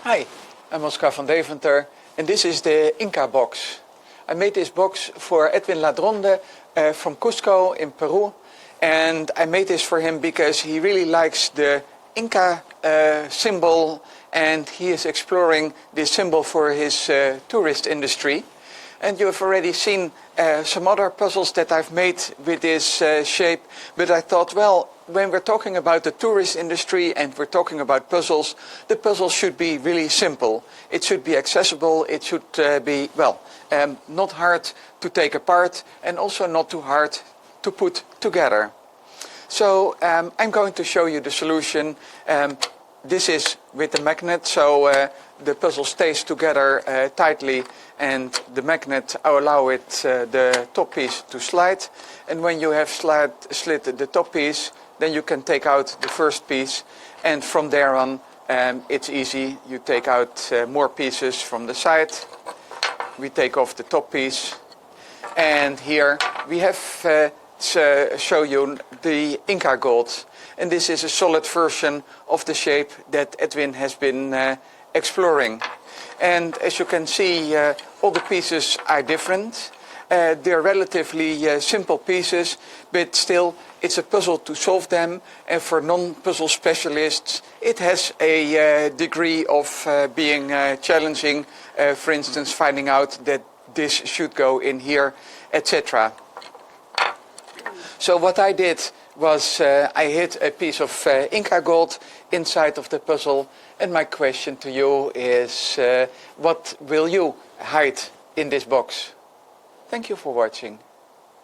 Hi, I'm Oskar van Deventer and this is the Inka Box. I made this box for Edwin Ladronde from Cusco in Peru, and I made this for him because he really likes the Inca symbol, and he is exploring this symbol for his tourist industry. And you have already seen some other puzzles that I've made with this shape, but I thought, well, when we're talking about the tourist industry and we're talking about puzzles, the puzzle should be really simple. It should be accessible, it should be, well, not hard to take apart and also not too hard to put together. So I'm going to show you the solution. This is with the magnet, so the puzzle stays together tightly, and the magnet allow it the top piece to slide. And when you have slid the top piece, then you can take out the first piece, and from there on it's easy. You take out more pieces from the side. We take off the top piece, and here we have show you the Inka Gold. And this is a solid version of the shape that Edwin has been exploring. And as you can see, all the pieces are different. They're relatively simple pieces, but still it's a puzzle to solve them. And for non-puzzle specialists, it has a degree of being challenging. For instance, finding out that this should go in here, etc. So what I did was I hid a piece of Inka Gold inside of the puzzle, and my question to you is, what will you hide in this box? Thank you for watching.